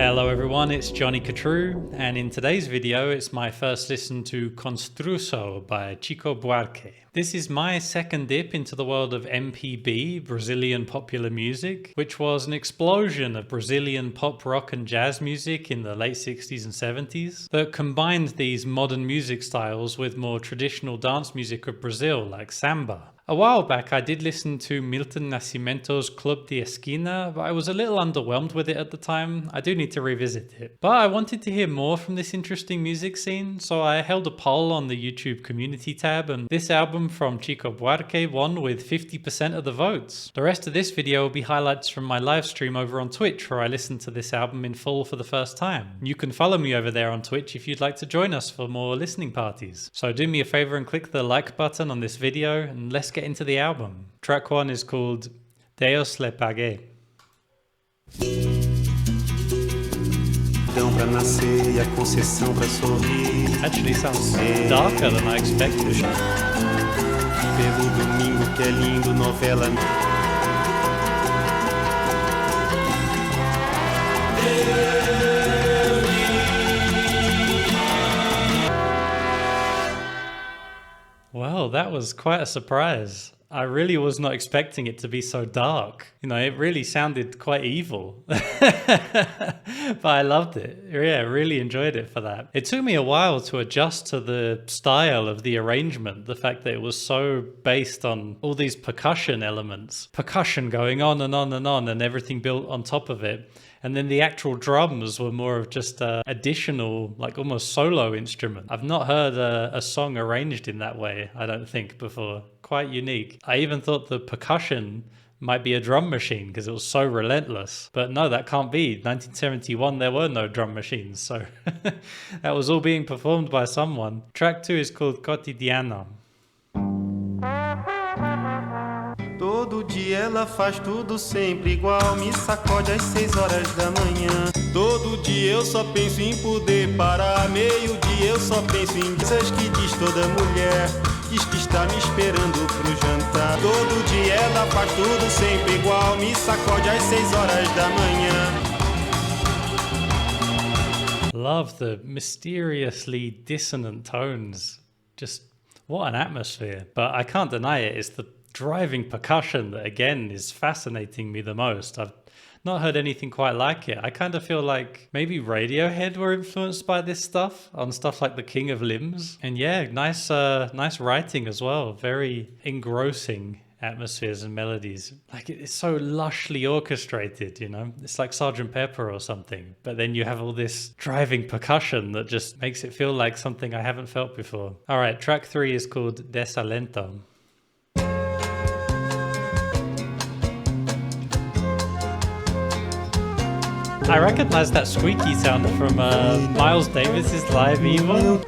Hello everyone, it's 𝐒𝐻𝐻𝐿, and in today's video it's my first listen to Construção by Chico Buarque. This is my second dip into the world of MPB, Brazilian popular music, which was an explosion of Brazilian pop, rock and jazz music in the late 60s and 70s that combined these modern music styles with more traditional dance music of Brazil like samba. A while back I did listen to Milton Nascimento's Club de Esquina, but I was a little underwhelmed with it at the time. I do need to revisit it. But I wanted to hear more from this interesting music scene, so I held a poll on the YouTube community tab, and this album from Chico Buarque won with 50% of the votes. The rest of this video will be highlights from my live stream over on Twitch, where I listened to this album in full for the first time. You can follow me over there on Twitch if you'd like to join us for more listening parties. So do me a favor and click the like button on this video, and let's get into the album. Track 1 is called 𝐿𝐴𝐻𝐿𝐵𝐭. Pra nascer e a concessão pra sorrir. Actually sounds darker than I expected. Pelo domingo que é lindo, novela. Well, that was quite a surprise. I really was not expecting it to be so dark. You know, it really sounded quite evil. But I loved it. Yeah, really enjoyed it for that. It took me a while to adjust to the style of the arrangement, the fact that it was so based on all these percussion elements. Percussion going on and on and on, and everything built on top of it. And then the actual drums were more of just an additional, like almost solo instrument. I've not heard a song arranged in that way, I don't think, before. Quite unique. I even thought the percussion might be a drum machine because it was so relentless. But no, that can't be. 1971, there were no drum machines. So that was all being performed by someone. Track 2 is called 𝐶otidiano. Todo dia ela faz tudo sempre igual, me sacode às 6 horas da manhã. Todo dia eu só penso em poder parar, meio-dia eu só penso em coisas que diz toda mulher. Diz que está me esperando pro jantar. Todo dia ela faz tudo sempre igual, me sacode às 6 horas da manhã. Love the mysteriously dissonant tones. Just what an atmosphere. But I can't deny it, it's the driving percussion that again is fascinating me the most. I've not heard anything quite like it. I kind of feel like maybe Radiohead were influenced by this stuff, on stuff like the King of Limbs. And yeah, nice writing as well. Very engrossing atmospheres and melodies. Like it's so lushly orchestrated, you know? It's like 𝐼𝐸 Pepper or something. But then you have all this driving percussion that just makes it feel like something I haven't felt before. All right, track 3 is called 𝐷esalento. I recognize that squeaky sound from Miles Davis's live Evo.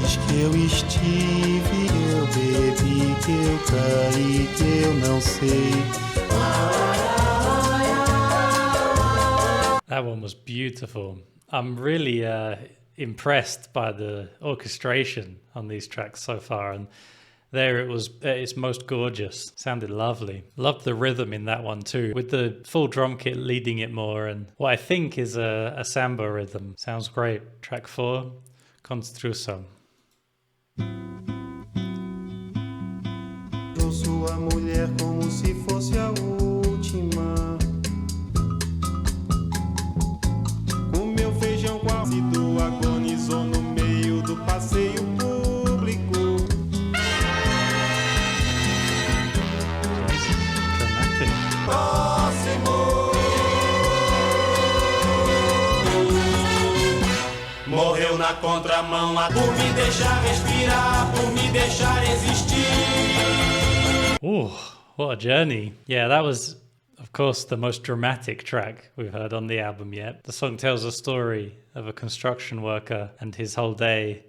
Diz que eu estive, eu bebi, que eu caí, que eu não sei. That one was beautiful. I'm really impressed by the orchestration on these tracks so far, and there it was at its most gorgeous. Sounded lovely. Loved the rhythm in that one too, with the full drum kit leading it more, and what I think is a samba rhythm. Sounds great. Track 4, Construção. Eu sou a mulher como se fosse a última. Com meu feijão quase do agonizou no meio do passeio público. Morreu na contramão por me deixar respirar, por me deixar existir. Ooh, what a journey. Yeah, that was, of course, the most dramatic track we've heard on the album yet. The song tells a story of a construction worker and his whole day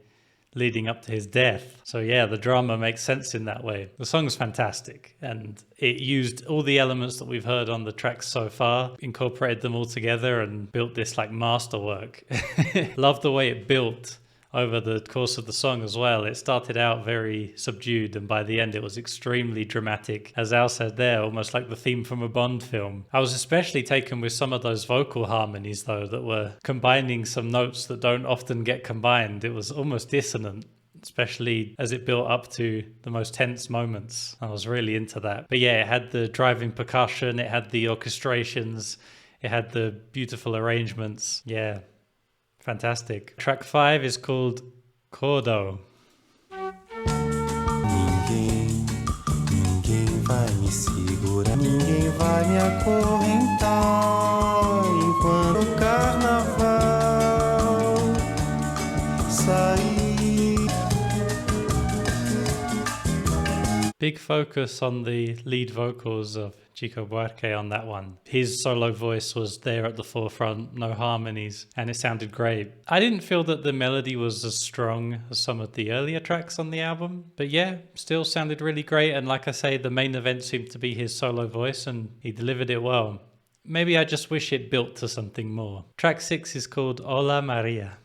leading up to his death. So yeah, the drama makes sense in that way. The song's fantastic, and it used all the elements that we've heard on the tracks so far, incorporated them all together and built this like masterwork. Love the way it built over the course of the song as well. It started out very subdued, and by the end it was extremely dramatic. As Al said there, almost like the theme from a Bond film. I was especially taken with some of those vocal harmonies though, that were combining some notes that don't often get combined. It was almost dissonant, especially as it built up to the most tense moments. I was really into that. But yeah, it had the driving percussion, it had the orchestrations, it had the beautiful arrangements. Yeah, fantastic. Track 5 is called Cordo. Ninguém vai me segurar, ninguém vai me acorrentar enquanto o carnaval sair. Big focus on the lead vocals of Chico Buarque on that one. His solo voice was there at the forefront, no harmonies, and it sounded great. I didn't feel that the melody was as strong as some of the earlier tracks on the album, but yeah, still sounded really great. And like I say, the main event seemed to be his solo voice, and he delivered it well. Maybe I just wish it built to something more. Track 6 is called Hola Maria.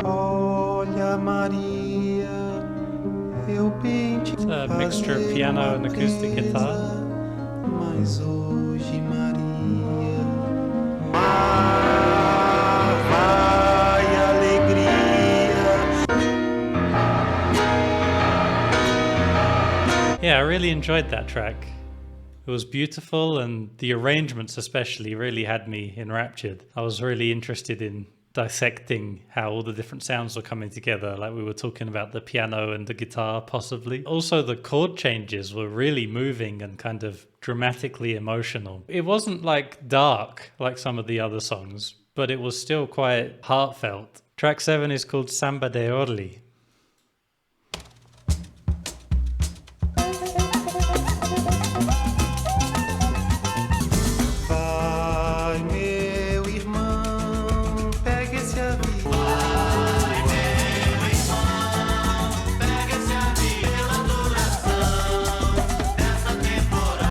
Olha Maria, eu bem te It's a mixture of piano and acoustic guitar. Mas hoje Maria, vai alegria. Yeah, I really enjoyed that track. It was beautiful, and the arrangements especially really had me enraptured. I was really interested in dissecting how all the different sounds were coming together, like we were talking about the piano and the guitar possibly. Also, the chord changes were really moving and kind of dramatically emotional. It wasn't like dark like some of the other songs, but it was still quite heartfelt. Track 7 is called Samba de Orly.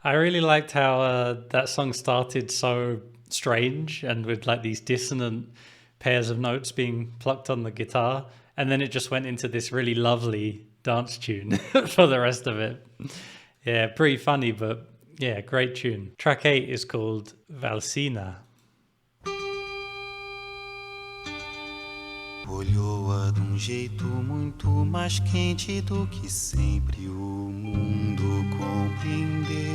I really liked how that song started so strange and with like these dissonant pairs of notes being plucked on the guitar, and then it just went into this really lovely dance tune for the rest of it. Yeah, pretty funny, but yeah, great tune. Track 8 is called Valsina. Olhou-a de jeito muito mais quente do que sempre o mundo compreendeu.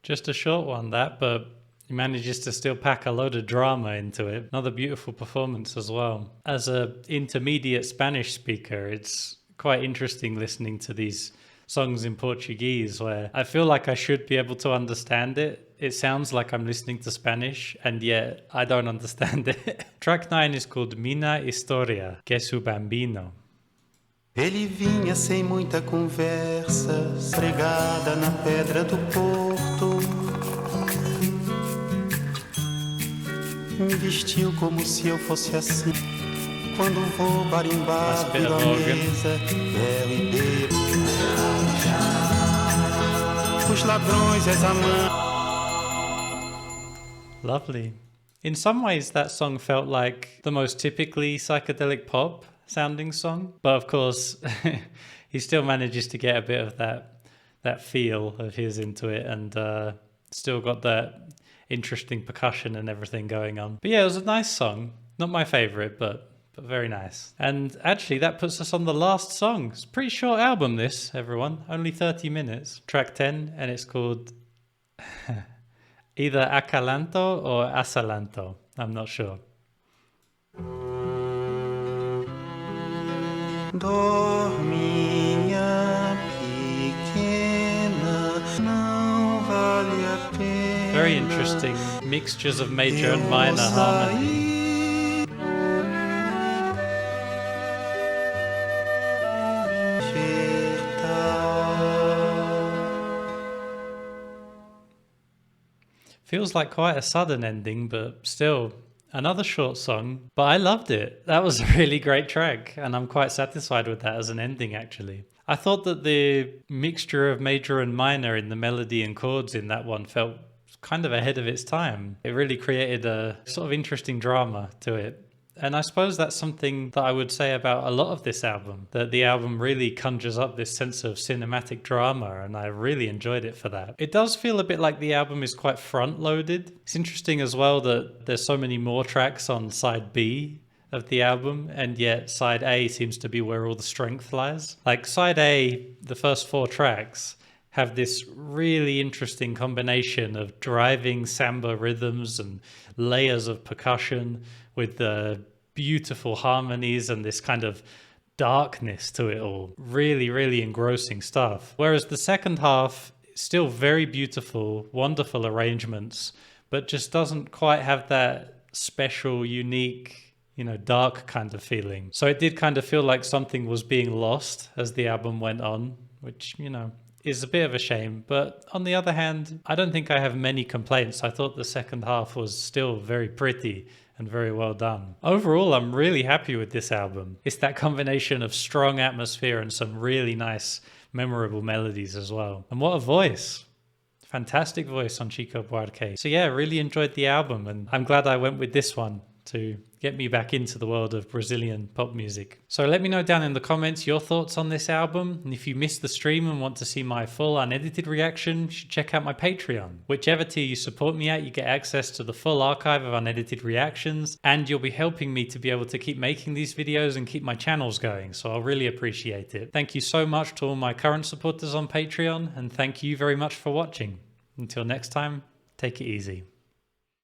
Just a short one that, but he manages to still pack a load of drama into it. Another beautiful performance as well. As an intermediate Spanish speaker, it's quite interesting listening to these songs in Portuguese where I feel like I should be able to understand it. It sounds like I'm listening to Spanish, and yet I don't understand it. Track 9 is called Minha História, 𝐿𝐴 Bambino. Ele vinha sem muita conversa, pregada na pedra do porto. Me vestiu como se eu fosse assim. Quando vou barimbar, viro a mesa, belo e bebo. Os ladrões és a mão. Lovely. In some ways, that song felt like the most typically psychedelic pop sounding song, but of course, he still manages to get a bit of that feel of his into it, and still got that interesting percussion and everything going on. But yeah, it was a nice song. Not my favorite, but very nice. And actually, that puts us on the last song. It's a pretty short album, this, everyone. Only 30 minutes. Track 10, and it's called either Acalanto or Asalanto. I'm not sure. Dorminha pequena, não vale a pena. Very interesting mixtures of major and minor harmony. Feels like quite a sudden ending, but still another short song. But I loved it. That was a really great track, and I'm quite satisfied with that as an ending, actually. I thought that the mixture of major and minor in the melody and chords in that one felt kind of ahead of its time. It really created a sort of interesting drama to it. And I suppose that's something that I would say about a lot of this album, that the album really conjures up this sense of cinematic drama, and I really enjoyed it for that. It does feel a bit like the album is quite front-loaded. It's interesting as well that there's so many more tracks on side B of the album, and yet side A seems to be where all the strength lies. Like side A, the first 4 tracks have this really interesting combination of driving samba rhythms and layers of percussion with the beautiful harmonies and this kind of darkness to it all. Really, really engrossing stuff. Whereas the second half, still very beautiful, wonderful arrangements, but just doesn't quite have that special, unique, dark kind of feeling. So it did kind of feel like something was being lost as the album went on, which, is a bit of a shame. But on the other hand, I don't think I have many complaints. I thought the second half was still very pretty and very well done. Overall, I'm really happy with this album. It's that combination of strong atmosphere and some really nice, memorable melodies as well. And what a voice. Fantastic voice on Chico Buarque. So yeah, really enjoyed the album, and I'm glad I went with this one to get me back into the world of Brazilian pop music. So let me know down in the comments your thoughts on this album, and if you missed the stream and want to see my full unedited reaction, you should check out my Patreon. Whichever tier you support me at, you get access to the full archive of unedited reactions, and you'll be helping me to be able to keep making these videos and keep my channels going, so I'll really appreciate it. Thank you so much to all my current supporters on Patreon, and thank you very much for watching. Until next time, take it easy.